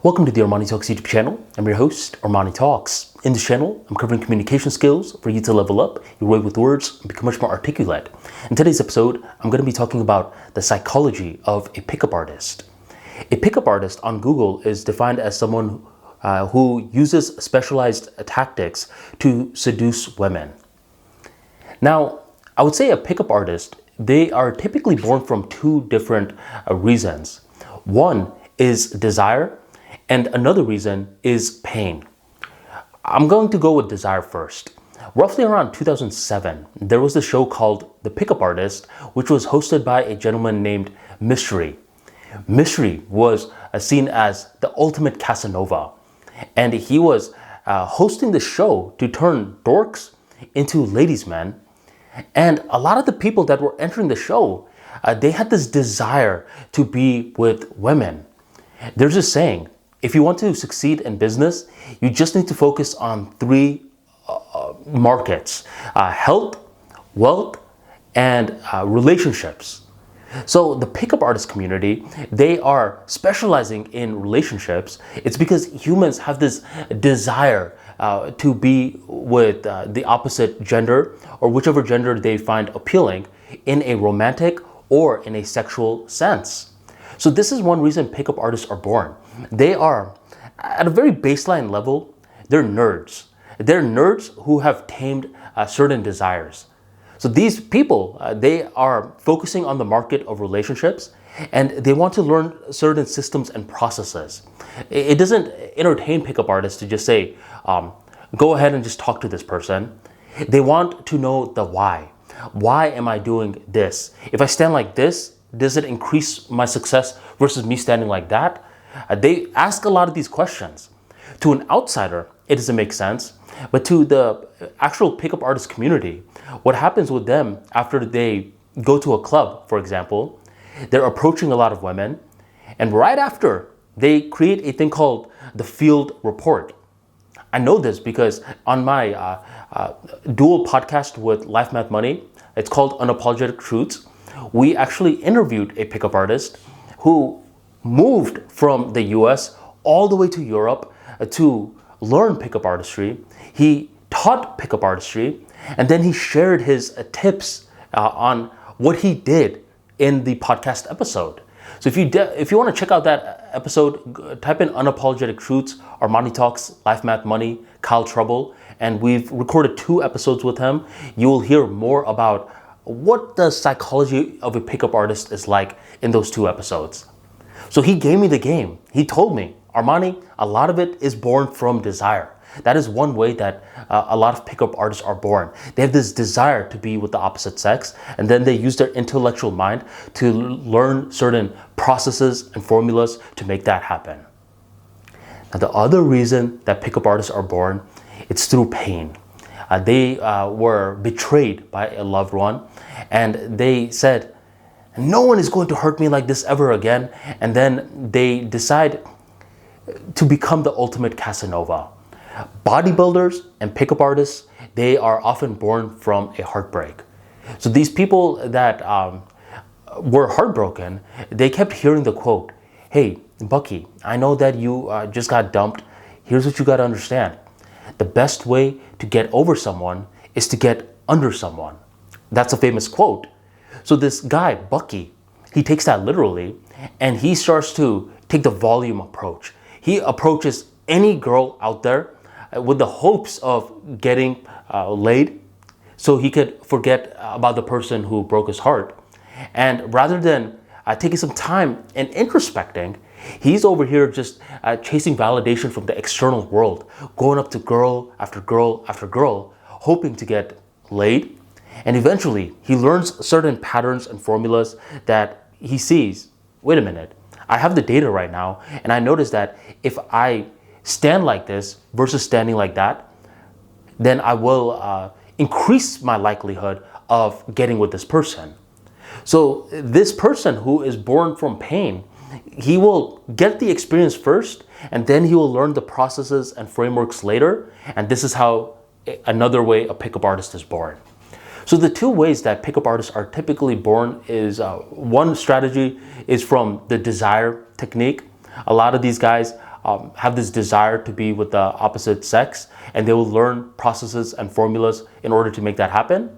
Welcome to the ArmaniTalks YouTube channel. I'm your host, ArmaniTalks. In this channel, I'm covering communication skills for you to level up your way with words and become much more articulate. In today's episode, I'm going to be talking about the psychology of a pickup artist. A pickup artist on Google is defined as someone who uses specialized tactics to seduce women. Now, I would say a pickup artist, they are typically born from two different reasons. One is desire, and another reason is pain. I'm going to go with desire first. Roughly around 2007, there was a show called The Pickup Artist, which was hosted by a gentleman named Mystery. Mystery was seen as the ultimate Casanova, and he was hosting the show to turn dorks into ladies' men. And a lot of the people that were entering the show, they had this desire to be with women. There's a saying, if you want to succeed in business, you just need to focus on three markets: health, wealth, and relationships. So the pickup artist community, they are specializing in relationships. It's because humans have this desire to be with the opposite gender or whichever gender they find appealing in a romantic or in a sexual sense. So this is one reason pickup artists are born. They are, at a very baseline level, they're nerds. They're nerds who have tamed certain desires. So these people, they are focusing on the market of relationships, and they want to learn certain systems and processes. It doesn't entertain pickup artists to just say, go ahead and just talk to this person. They want to know the why. Why am I doing this? If I stand like this, does it increase my success versus me standing like that? They ask a lot of these questions. To an outsider, it doesn't make sense. But to the actual pickup artist community, what happens with them after they go to a club, for example, they're approaching a lot of women. And right after, they create a thing called the field report. I know this because on my dual podcast with Life Math Money, it's called Unapologetic Truths, we actually interviewed a pickup artist who moved from the US all the way to Europe to learn pickup artistry. He taught pickup artistry, and then he shared his tips on what he did in the podcast episode. So if you want to check out that episode, type in Unapologetic Truths, ArmaniTalks, Life Math Money, Kyle Trouble, and we've recorded 2 episodes with him. You will hear more about what the psychology of a pickup artist is like in those 2 episodes. So he gave me the game. He told me, Armani, a lot of it is born from desire. That is one way that a lot of pickup artists are born. They have this desire to be with the opposite sex, and then they use their intellectual mind to learn certain processes and formulas to make that happen. Now, the other reason that pickup artists are born, it's through pain. They were betrayed by a loved one, and they said, no one is going to hurt me like this ever again. And then they decide to become the ultimate Casanova. Bodybuilders and pickup artists, they are often born from a heartbreak. So these people that were heartbroken, they kept hearing the quote, hey, Bucky, I know that you just got dumped. Here's what you got to understand. The best way to get over someone is to get under someone. That's a famous quote. So this guy, Bucky, he takes that literally, and he starts to take the volume approach. He approaches any girl out there with the hopes of getting laid so he could forget about the person who broke his heart. And rather than taking some time and introspecting, he's over here just chasing validation from the external world, going up to girl after girl after girl, hoping to get laid. And eventually, he learns certain patterns and formulas that he sees. Wait a minute, I have the data right now, and I notice that if I stand like this versus standing like that, then I will increase my likelihood of getting with this person. So this person who is born from pain, he will get the experience first, and then he will learn the processes and frameworks later. And this is how another way a pickup artist is born. So the 2 ways that pickup artists are typically born is one strategy is from the desire technique. A lot of these guys have this desire to be with the opposite sex, and they will learn processes and formulas in order to make that happen.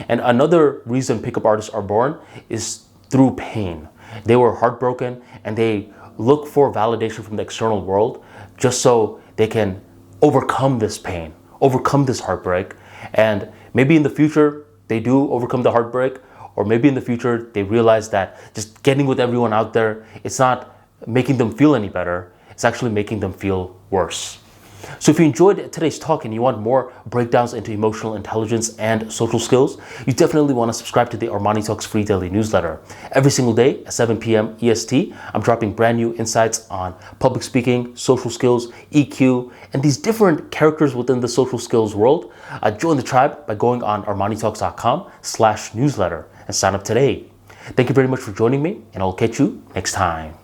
And another reason pickup artists are born is through pain. They were heartbroken and they look for validation from the external world just so they can overcome this pain, overcome this heartbreak. And maybe in the future they do overcome the heartbreak, or maybe in the future they realize that just getting with everyone out there, it's not making them feel any better, it's actually making them feel worse. So if you enjoyed today's talk and you want more breakdowns into emotional intelligence and social skills, you definitely want to subscribe to the ArmaniTalks free daily newsletter. Every single day at 7 p.m. EST, I'm dropping brand new insights on public speaking, social skills, EQ, and these different characters within the social skills world. Join the tribe by going on armanitalks.com/newsletter and sign up today. Thank you very much for joining me, and I'll catch you next time.